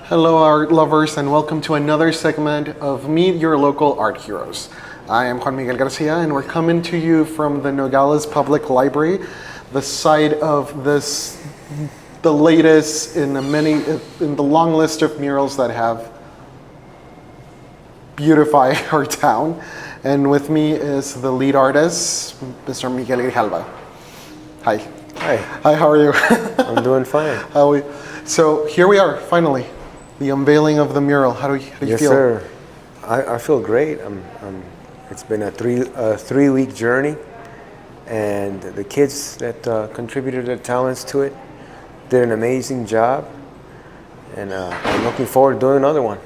Hello, art lovers, and welcome to another segment of Meet Your Local Art Heroes. I am Juan Miguel Garcia, and we're coming to you from the Nogales Public Library, the site of the latest in the long list of murals that have beautified our town. And with me is the lead artist, Mr. Miguel Grijalva. Hi. Hi. Hi, how are you? I'm doing fine. So here we are, finally. The unveiling of the mural. How do you feel? Yes, sir. I feel great. It's been a three-week journey, and the kids that contributed their talents to it did an amazing job, and I'm looking forward to doing another one.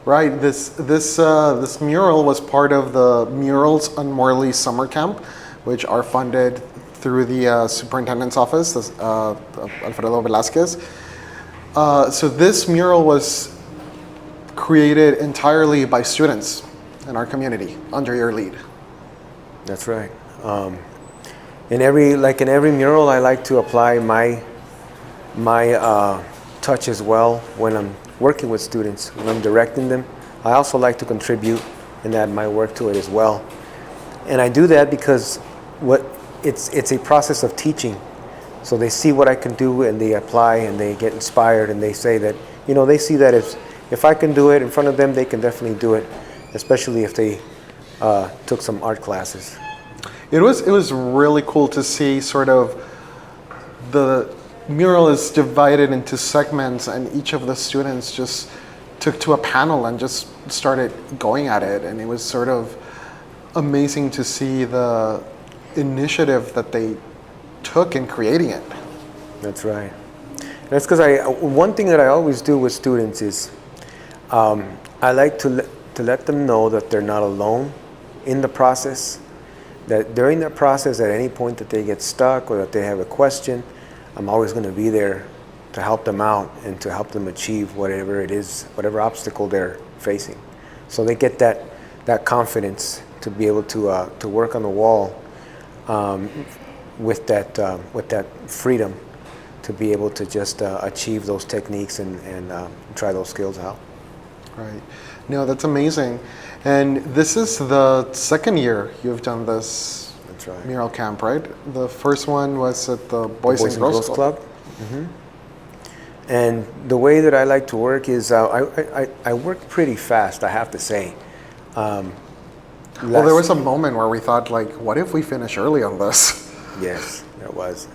Right. This mural was part of the Murals on Morley summer camp, which are funded through the superintendent's office, Alfredo Velázquez. So this mural was created entirely by students in our community under your lead. That's right. In every mural, I like to apply my touch as well when I'm working with students, when I'm directing them. I also like to contribute and add my work to it as well. And I do that because it's a process of teaching. So they see what I can do and they apply and they get inspired and they say that, they see that if I can do it in front of them, they can definitely do it, especially if they took some art classes. It was really cool to see sort of the mural is divided into segments, and each of the students just took to a panel and just started going at it. And it was sort of amazing to see the initiative that they took in creating it. That's right. That's because one thing that I always do with students is I like to let them know that they're not alone in the process, that during that process at any point that they get stuck or that they have a question, I'm always going to be there to help them out and to help them achieve whatever it is, whatever obstacle they're facing. So they get that confidence to be able to work on the wall with that freedom to be able to just achieve those techniques and try those skills out. Right. No, that's amazing. And this is the second year you've done this. That's right. Mural camp, right? The first one was at the Boys and Girls Club. Mm-hmm. And the way that I like to work is I work pretty fast, I have to say. Well, there was a moment where we thought, like, what if we finish early on this? Yes, there was.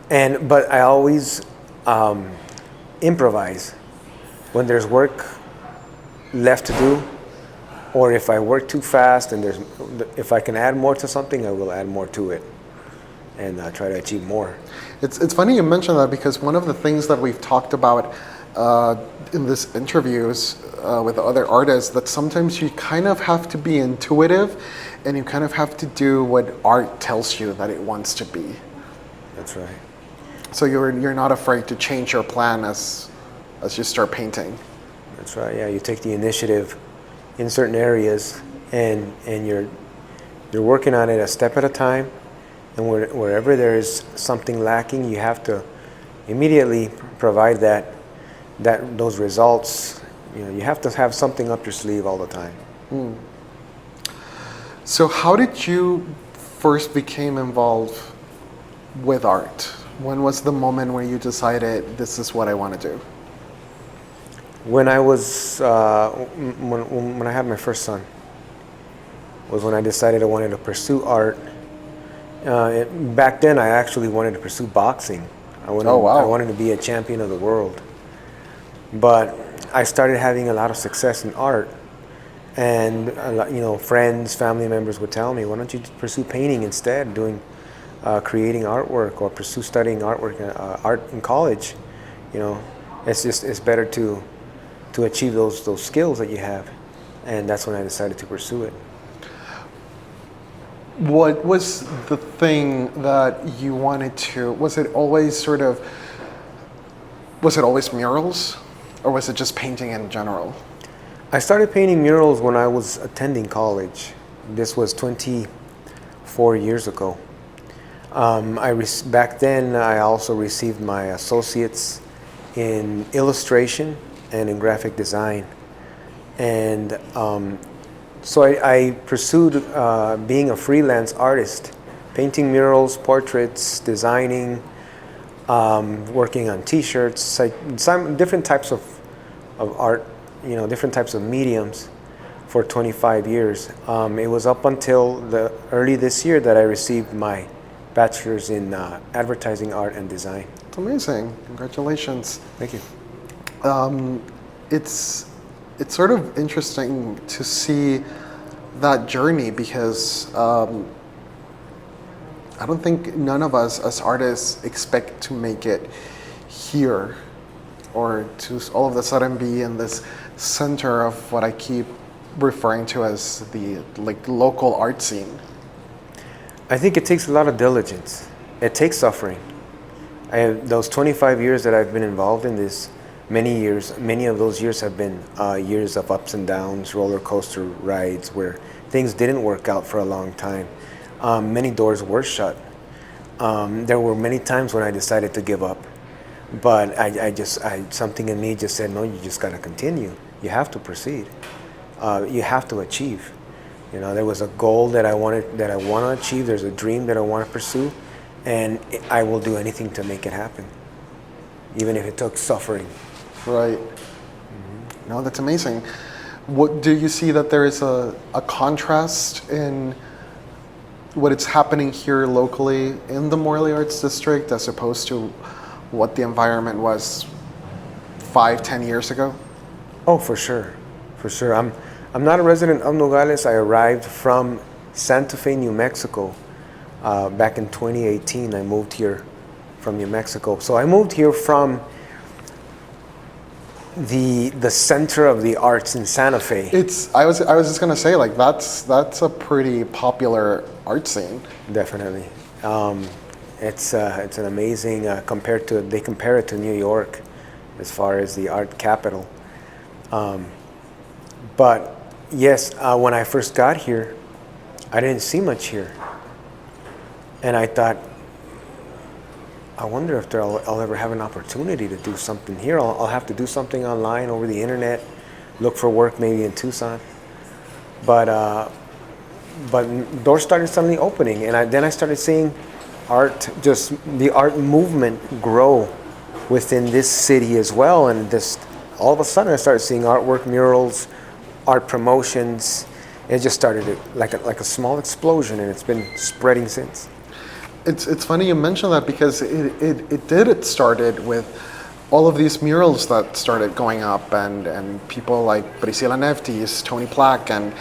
But I always improvise when there's work left to do, or if I work too fast and if I can add more to something, I will add more to it and try to achieve more. It's funny you mention that, because one of the things that we've talked about in this interviews with other artists, that sometimes you kind of have to be intuitive and you kind of have to do what art tells you that it wants to be. That's right. So you're not afraid to change your plan as you start painting. That's right. Yeah, you take the initiative in certain areas, and you're working on it a step at a time. And wherever there is something lacking, you have to immediately provide those results. You have to have something up your sleeve all the time. Mm. So how did you first become involved with art? When was the moment when you decided this is what I want to do? When I was when I had my first son was when I decided I wanted to pursue art. Back then, I actually wanted to pursue boxing. I wanted to be a champion of the world. But I started having a lot of success in art, and friends, family members would tell me, "Why don't you pursue painting instead, creating artwork, or pursue studying art in college? It's better to achieve those skills that you have." And that's when I decided to pursue it. What was the thing that you wanted to? Was it always murals, or was it just painting in general? I started painting murals when I was attending college. This was 24 years ago. Back then, I also received my associates in illustration and in graphic design. And so I pursued being a freelance artist, painting murals, portraits, designing, working on T-shirts, some different types of art, different types of mediums for 25 years. It was up until early this year that I received my bachelor's in advertising, art, and design. It's amazing. Congratulations. Thank you. It's sort of interesting to see that journey because I don't think none of us as artists expect to make it here or to all of a sudden be in this center of what I keep referring to as the local art scene. I think it takes a lot of diligence. It takes suffering. Those 25 years that I've been involved in this, many of those years have been years of ups and downs, roller coaster rides where things didn't work out for a long time. Many doors were shut. There were many times when I decided to give up, but something in me just said, no, you just got to continue. You have to proceed. You have to achieve. There was a goal that I want to achieve. There's a dream that I want to pursue, and I will do anything to make it happen, even if it took suffering. Right. Mm-hmm. No, that's amazing. What do you see that there is a contrast in what is happening here locally in the Morley Arts District as opposed to what the environment was 5-10 years ago? Oh, for sure. I'm not a resident of Nogales. I arrived from Santa Fe, New Mexico, back in 2018. I moved here from New Mexico. So I moved here from the center of the arts in Santa Fe. I was just gonna say, that's a pretty popular art scene. Definitely. It's an amazing they compare it to New York as far as the art capital. But yes, when I first got here, I didn't see much here, and I thought, I wonder if I'll ever have an opportunity to do something here. I'll have to do something online over the internet, look for work maybe in Tucson. But doors started suddenly opening, and then I started seeing the art movement grow within this city as well. And all of a sudden I started seeing artwork, murals, art promotions. It just started like a small explosion, and it's been spreading since. It's funny you mention that because it started with all of these murals that started going up and people like Priscilla Neftis, Tony Plack, and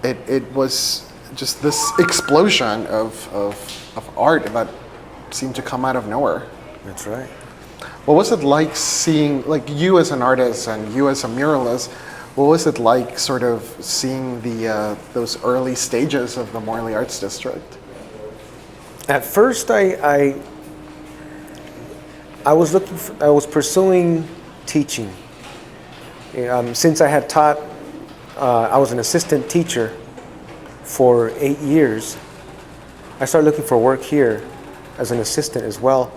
it was just this explosion of art that seemed to come out of nowhere. That's right. What was it like seeing, you as an artist and you as a muralist, what was it like sort of seeing those early stages of the Morley Arts District? At first, I was pursuing teaching. Since I had taught, I was an assistant teacher for 8 years. I started looking for work here as an assistant as well,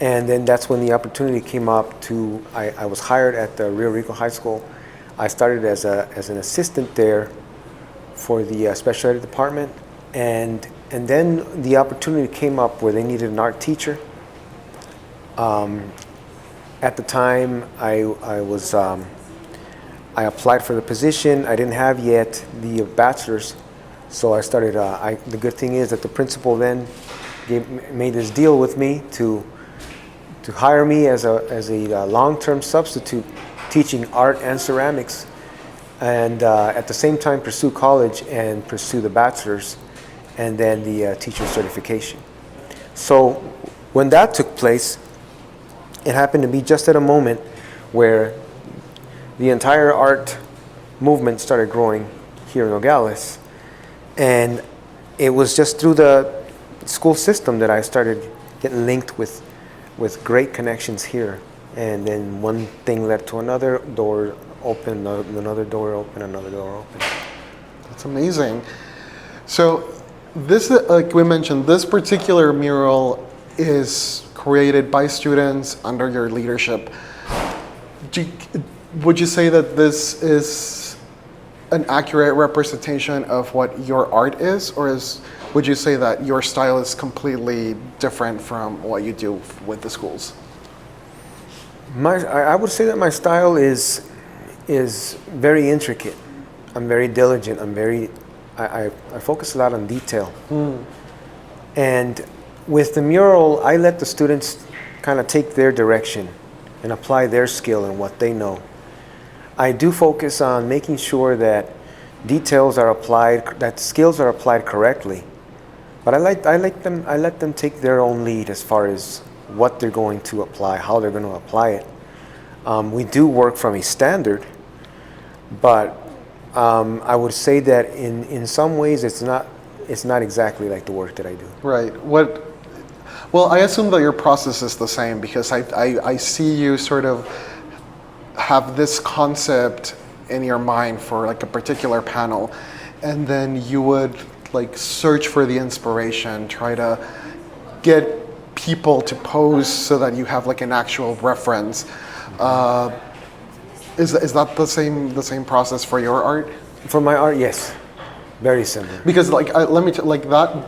and then that's when the opportunity came up I was hired at the Rio Rico High School. I started as an assistant there for the special ed department, and then the opportunity came up where they needed an art teacher. At the time, I applied for the position. I didn't have yet the bachelor's, so I started. The good thing is that the principal then made this deal with me to hire me as a long-term substitute teaching art and ceramics, and at the same time pursue college and pursue the bachelor's, and then the teacher certification. So when that took place, it happened to be just at a moment where the entire art movement started growing here in Nogales. And it was just through the school system that I started getting linked with great connections here. And then one thing led to another, door open, another door open, another door open. That's amazing. So this, like we mentioned, this particular mural is created by students under your leadership. Would you say that this is an accurate representation of what your art is, or would you say that your style is completely different from what you do with the schools? I would say that my style is very intricate. I'm very diligent. I focus a lot on detail. And with the mural, I let the students kind of take their direction and apply their skill and what they know. I do focus on making sure that details are applied, that skills are applied correctly. But I let them take their own lead as far as what they're going to apply, how they're going to apply it. We do work from a standard, but I would say that in some ways it's not exactly like the work that I do. Right. Well, I assume that your process is the same, because I see you sort of have this concept in your mind for like a particular panel, and then you would like search for the inspiration, try to get people to pose so that you have like an actual reference. Is that the same process for your art? For my art, yes, very similar. Because like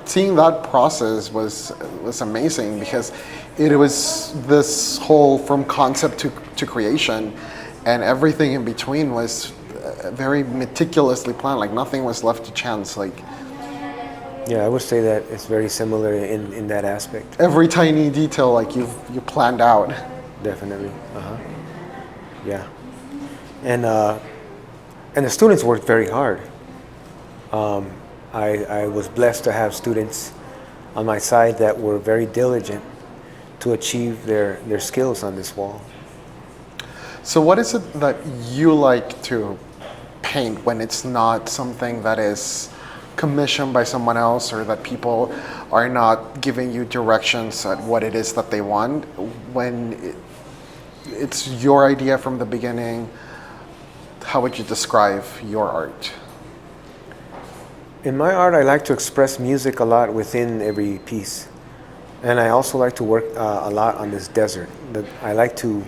seeing that process was amazing, because it was this whole from concept to creation, and everything in between was very meticulously planned. Like nothing was left to chance. Like, yeah, I would say that it's very similar in that aspect. Every tiny detail, like you planned out. Definitely. Yeah. And the students worked very hard. I was blessed to have students on my side that were very diligent to achieve their skills on this wall. So what is it that you like to paint when it's not something that is commissioned by someone else, or that people are not giving you directions at what it is that they want? When it's your idea from the beginning, how would you describe your art? In my art, I like to express music a lot within every piece. And I also like to work a lot on this desert. I like to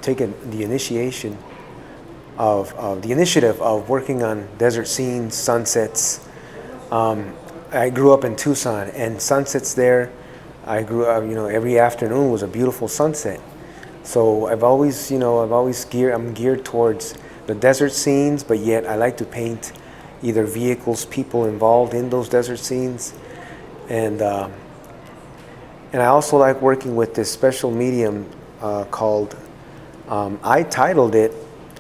take the initiative of working on desert scenes, sunsets. I grew up in Tucson, and sunsets there, I grew up, every afternoon was a beautiful sunset. So I'm geared towards the desert scenes, but yet I like to paint either vehicles, people involved in those desert scenes. And I also like working with this special medium called, I titled it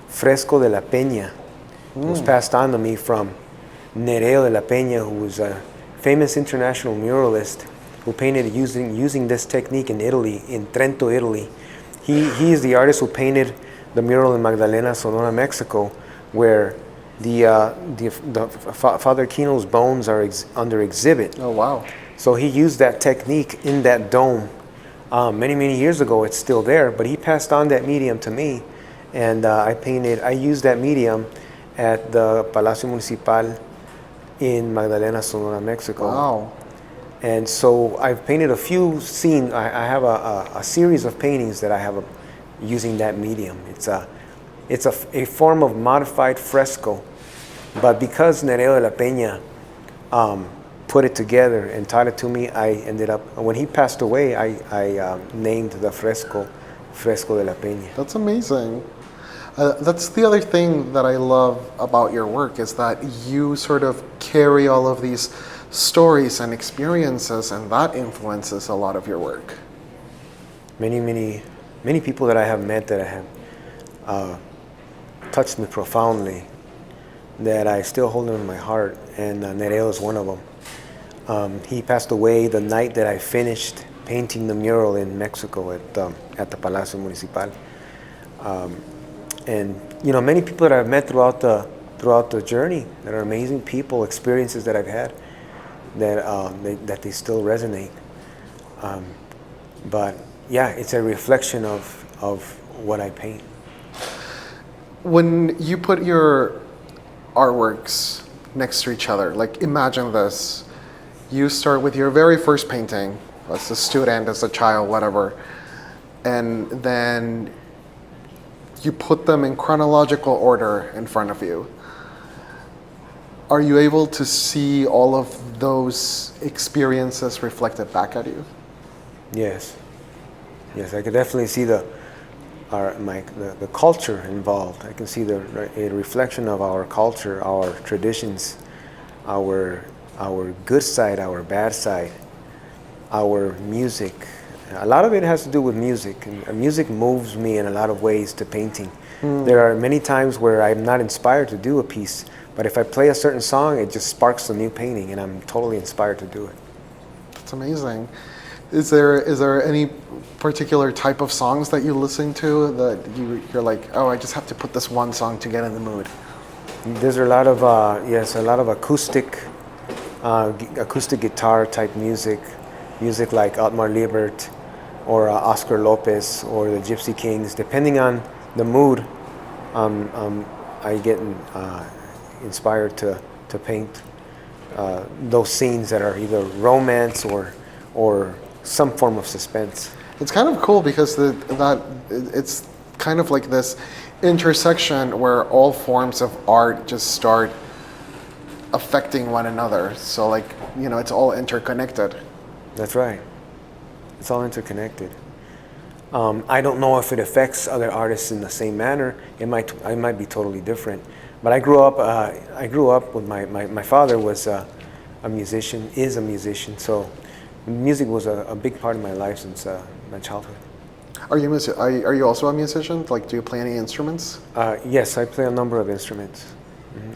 Fresco de la Peña. It was passed on to me from Nereo de la Peña, who was a famous international muralist who painted using this technique in Italy, in Trento, Italy. He is the artist who painted the mural in Magdalena, Sonora, Mexico, where the Father Kino's bones are under exhibit. Oh, wow. So he used that technique in that dome many years ago. It's still there, but he passed on that medium to me, and I used that medium at the Palacio Municipal in Magdalena, Sonora, Mexico. Wow. And so I've painted a few scenes. I have a series of paintings that I have using that medium. It's a form of modified fresco, but because Nereo de la Peña put it together and taught it to me, I ended up, when he passed away, I named the Fresco de la Peña. That's amazing. That's the other thing that I love about your work, is that you sort of carry all of these stories and experiences, and that influences a lot of your work. Many people that I have met that have touched me profoundly, that I still hold in my heart, and Nereo is one of them. He passed away the night that I finished painting the mural in Mexico at the Palacio Municipal. And many people that I've met throughout the journey that are amazing people, experiences that I've had, that they still resonate. But yeah, it's a reflection of what I paint. When you put your artworks next to each other, like imagine this. You start with your very first painting, as a student, as a child, whatever, and then you put them in chronological order in front of you, are you able to see all of those experiences reflected back at you? Yes. Yes, I could definitely see the culture involved. I can see a reflection of our culture, our traditions, our good side, our bad side, our music. A lot of it has to do with music, and music moves me in a lot of ways to painting. There are many times where I'm not inspired to do a piece, but if I play a certain song, it just sparks a new painting, and I'm totally inspired to do it. That's amazing. Is there any particular type of songs that you listen to that you're like, oh, I just have to put this one song to get in the mood? There's a lot of a lot of acoustic guitar type music like Otmar Liebert or Oscar Lopez or the Gypsy Kings. Depending on the mood, I get inspired to paint those scenes that are either romance or some form of suspense. It's kind of cool because it's kind of like this intersection where all forms of art just start affecting one another. So like, it's all interconnected. That's right. It's all interconnected. I don't know if it affects other artists in the same manner. I might be totally different. But I grew up with my father was a musician, is a musician. So music was a big part of my life since my childhood. Are you also a musician? Like, do you play any instruments? Yes, I play a number of instruments.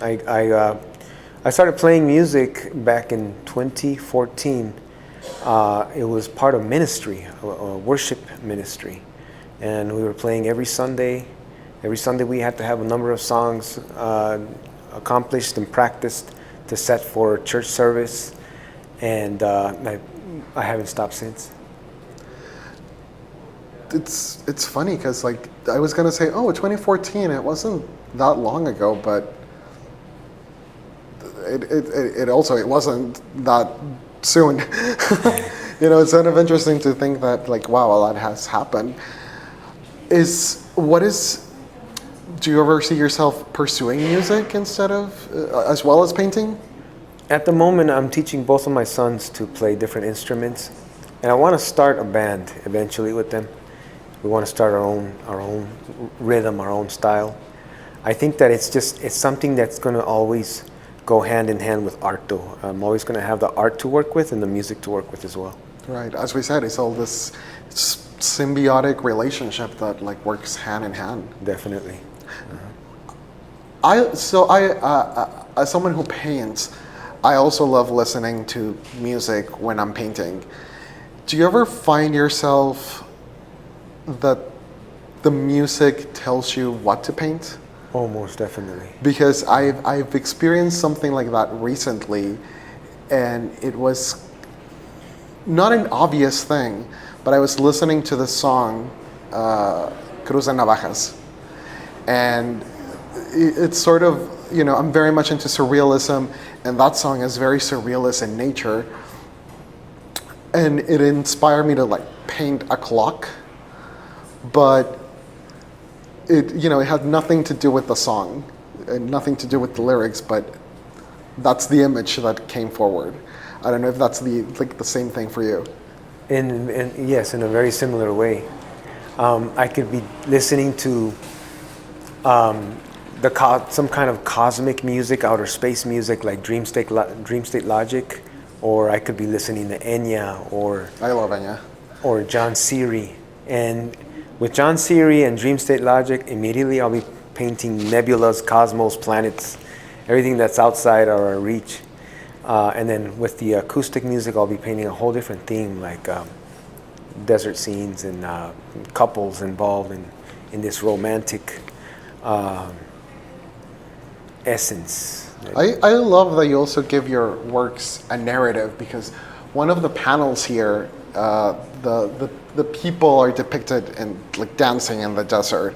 I started playing music back in 2014. It was part of ministry, a worship ministry, and we were playing every Sunday. Every Sunday we had to have a number of songs accomplished and practiced to set for church service, and I haven't stopped since. It's funny because like I was gonna say, 2014. It wasn't that long ago, but it wasn't that soon. It's kind of interesting to think that like, wow, a lot has happened. Do you ever see yourself pursuing music instead of as well as painting? At the moment, I'm teaching both of my sons to play different instruments, and I want to start a band eventually with them. We want to start our own rhythm, our own style. I think that it's something that's going to always go hand in hand with art, though. I'm always going to have the art to work with and the music to work with as well. Right. As we said, it's all this symbiotic relationship that like works hand in hand. Definitely. As someone who paints, I also love listening to music when I'm painting. Do you ever find yourself that the music tells you what to paint? Oh, most definitely. Because I've experienced something like that recently, and it was not an obvious thing, but I was listening to the song Cruz de Navajas, and it's sort of, I'm very much into surrealism, and that song is very surrealist in nature, and it inspired me to like paint a clock, but it had nothing to do with the song and nothing to do with the lyrics, but that's the image that came forward. I don't know if that's the same thing for you. Yes, in a very similar way. I could be listening to some kind of cosmic music, outer space music, like Dream State Logic, or I could be listening to Enya, I love Enya, or John Seary. And with John Seary and Dream State Logic, immediately I'll be painting nebulas, cosmos, planets, everything that's outside our reach. And then with the acoustic music, I'll be painting a whole different theme, like desert scenes and couples involved in this romantic essence. I love that you also give your works a narrative, because one of the panels here, the people are depicted in like dancing in the desert,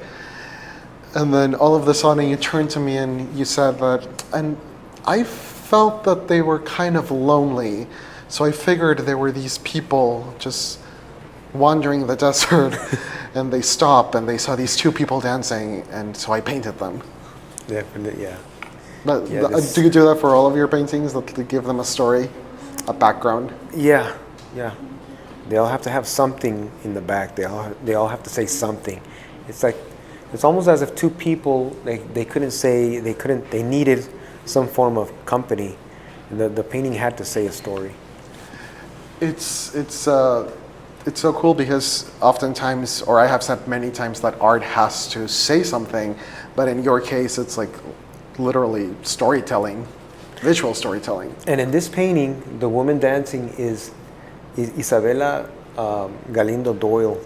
and then all of a sudden you turned to me and you said that, and I felt that they were kind of lonely. So I figured there were these people just wandering the desert, and they stopped and they saw these two people dancing, and so I painted them. Definitely, yeah. But Yeah, this- do you do that for all of your paintings? That to give them a story, a background? Yeah, yeah. They all have to have something in the back. They all have to say something. It's like, it's almost as if two people, they couldn't say, they needed some form of company. The painting had to say a story. It's so cool because oftentimes, or I have said many times, that art has to say something, but in your case, it's like literally storytelling, visual storytelling. And in this painting, the woman dancing is Isabella Galindo Doyle,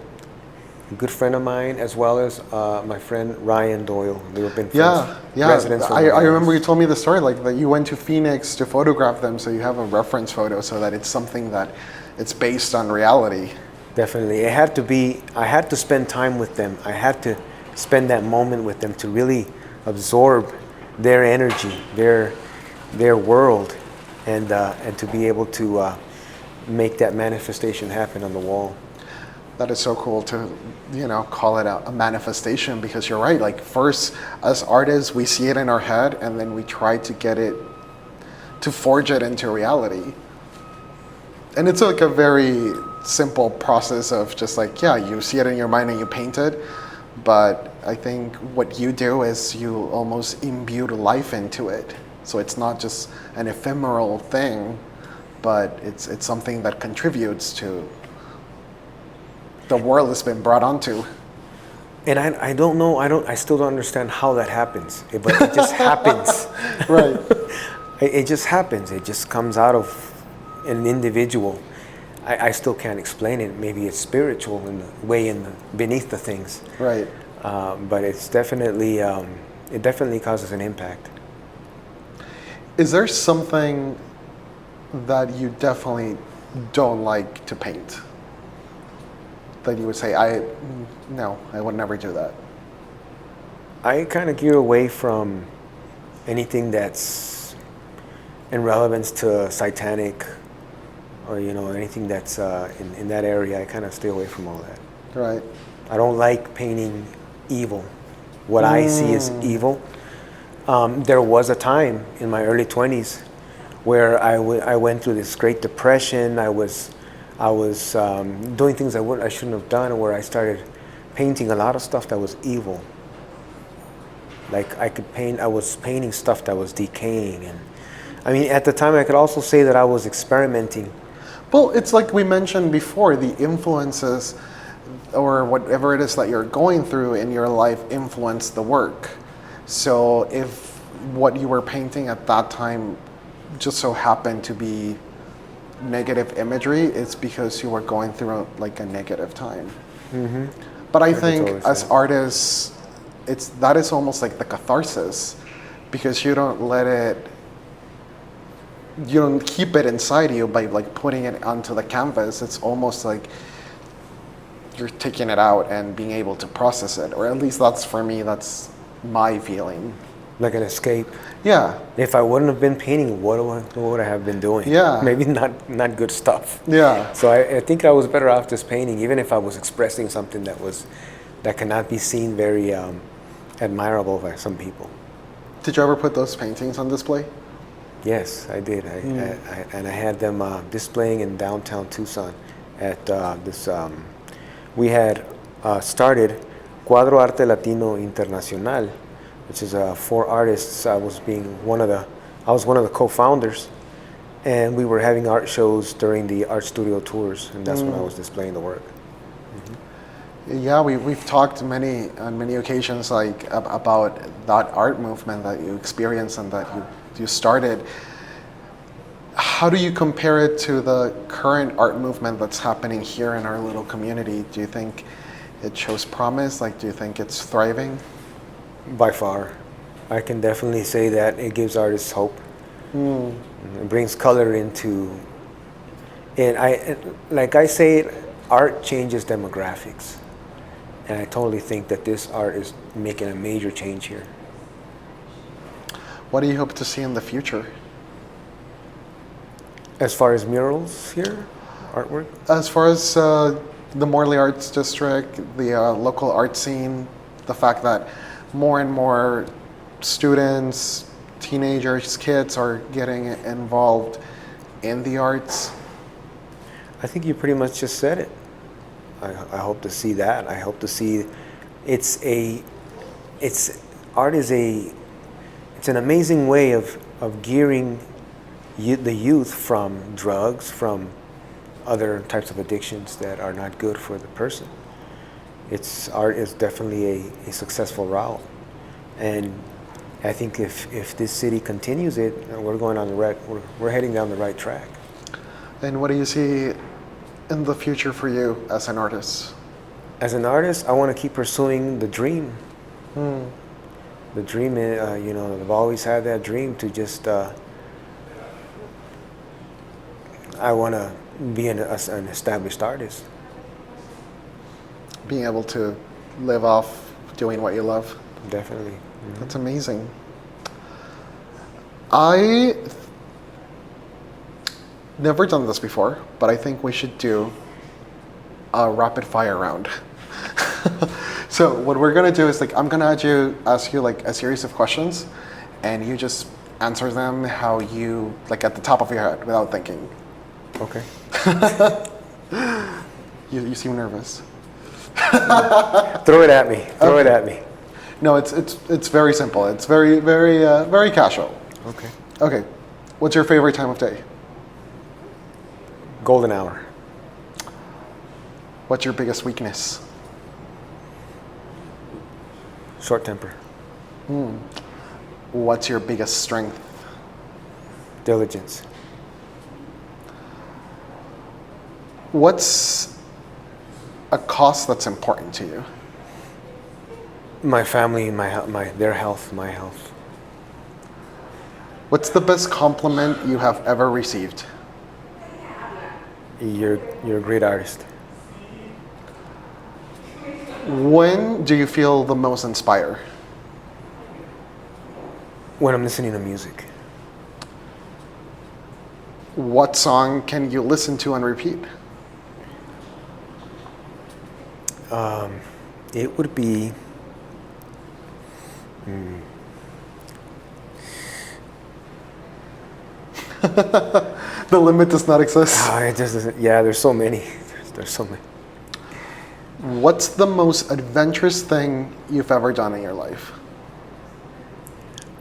a good friend of mine, as well as my friend Ryan Doyle. They have been friends, Yeah. residents from I Nogales. remember you told me the story, like that you went to Phoenix to photograph them, so you have a reference photo, so that it's something that it's based on reality. Definitely. It had to be, I had to spend time with them. I had to spend that moment with them to really absorb their energy, their world, and to be able to make that manifestation happen on the wall. That is so cool to, call it a manifestation, because you're right. Like, first, as artists, we see it in our head, and then we try to get it, to forge it into reality. And it's like a very simple process of just like, yeah, you see it in your mind and you paint it. But I think what you do is you almost imbue life into it. So it's not just an ephemeral thing, but it's something that contributes to the world it's been brought onto. And I don't know, I still don't understand how that happens, but it just happens. Right. It just happens. It just comes out of an individual. I still can't explain it. Maybe it's spiritual in the way beneath the things. Right. But it's definitely, it definitely causes an impact. Is there something that you definitely don't like to paint? That you would say, no, I would never do that. I kind of gear away from anything that's in relevance to satanic, or anything that's in that area. I kind of stay away from all that. Right. I don't like painting evil. What I see is evil. There was a time in my early 20s where I went through this Great Depression. I was doing things I shouldn't have done, where I started painting a lot of stuff that was evil. Like I was painting stuff that was decaying, and I mean, at the time I could also say that I was experimenting. Well, it's like we mentioned before, the influences or whatever it is that you're going through in your life influence the work. So if what you were painting at that time just so happened to be negative imagery, it's because you were going through like a negative time. Mm-hmm. But I think as artists, that is almost like the catharsis, because you don't keep it inside you by like putting it onto the canvas. It's almost like you're taking it out and being able to process it, or at least that's my feeling. Like an escape. Yeah. If I wouldn't have been painting, what would I have been doing? Yeah. Maybe not good stuff. Yeah. So I think I was better off just painting, even if I was expressing something that cannot be seen very admirable by some people. Did you ever put those paintings on display? Yes, I did. I had them displaying in downtown Tucson at this. We had started Cuadro Arte Latino Internacional, which is 4 artists. I was one of the co-founders, and we were having art shows during the art studio tours, and that's when I was displaying the work. Yeah, we've talked on many occasions like about that art movement that you experienced and that you started. How do you compare it to the current art movement that's happening here in our little community? Do you think it shows promise? Like, do you think it's thriving? By far. I can definitely say that it gives artists hope. It brings color into, like I say, art changes demographics. And I totally think that this art is making a major change here. What do you hope to see in the future? As far as murals here, artwork? As far as the Morley Arts District, the local art scene, the fact that more and more students, teenagers, kids are getting involved in the arts. I think you pretty much just said it. I hope to see that. I hope to see art is it's an amazing way of gearing the youth from drugs, from other types of addictions that are not good for the person. Art is definitely a successful route, and I think if this city continues it, we're going on the right. We're heading down the right track. And what do you see in the future for you as an artist? As an artist, I want to keep pursuing the dream. The dream, I've always had that dream to just. I want to be an established artist. Being able to live off doing what you love. Definitely. That's amazing. I never done this before, but I think we should do a rapid fire round. So what we're gonna do is I'm gonna ask you a series of questions, and you just answer them how you at the top of your head without thinking. Okay. You seem nervous. Throw it at me. Throw it at me. No, it's very simple. It's very casual. Okay. Okay. What's your favorite time of day? Golden hour. What's your biggest weakness? Short temper. What's your biggest strength? Diligence. What's a cause that's important to you? My family, their health, my health. What's the best compliment you have ever received? You're a great artist. When do you feel the most inspired? When I'm listening to music. What song can you listen to and repeat? It would be. The limit does not exist. It just doesn't. Yeah, there's so many. There's so many. What's the most adventurous thing you've ever done in your life?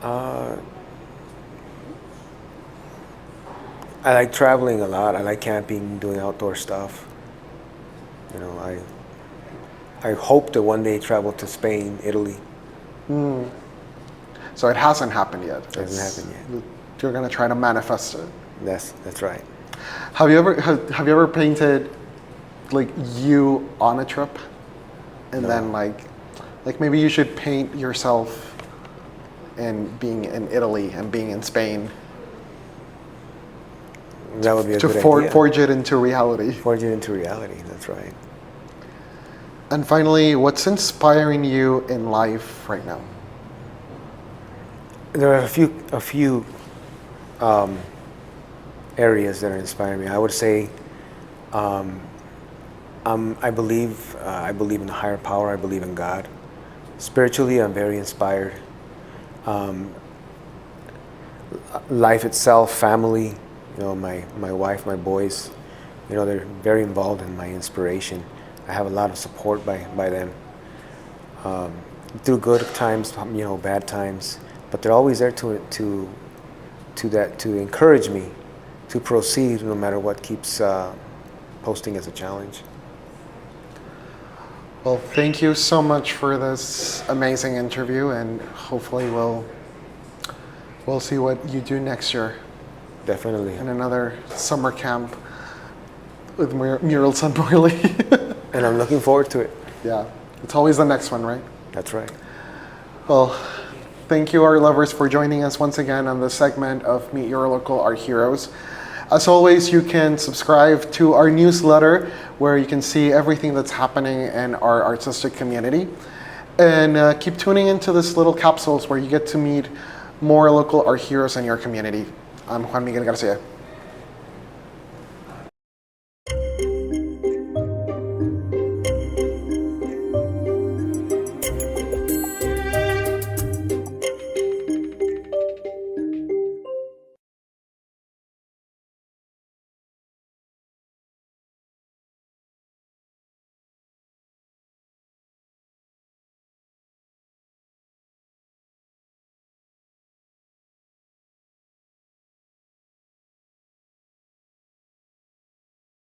I like traveling a lot. I like camping, doing outdoor stuff. I hope to one day travel to Spain, Italy. So it hasn't happened yet. It hasn't happened yet. You're gonna try to manifest it. That's right. Have you ever painted you on a trip, and No. then maybe you should paint yourself and being in Italy and being in Spain That would be a to good idea. forge it into reality. Forge it into reality. That's right. And finally, what's inspiring you in life right now? There are a few areas that are inspiring me. I would say I believe in a higher power. I believe in God. Spiritually, I'm very inspired. Life itself, family, my wife, my boys, they're very involved in my inspiration. I have a lot of support by them through good times, bad times, but they're always there to encourage me to proceed no matter what keeps posting as a challenge. Well, thank you so much for this amazing interview, and hopefully we'll see what you do next year Definitely. in another summer camp with murals on Morley. And I'm looking forward to it. Yeah, it's always the next one, right? That's right. Well, thank you, art lovers, for joining us once again on this segment of Meet Your Local Art Heroes. As always, you can subscribe to our newsletter where you can see everything that's happening in our artistic community. And keep tuning into this little capsules where you get to meet more local art heroes in your community. I'm Juan Miguel Garcia.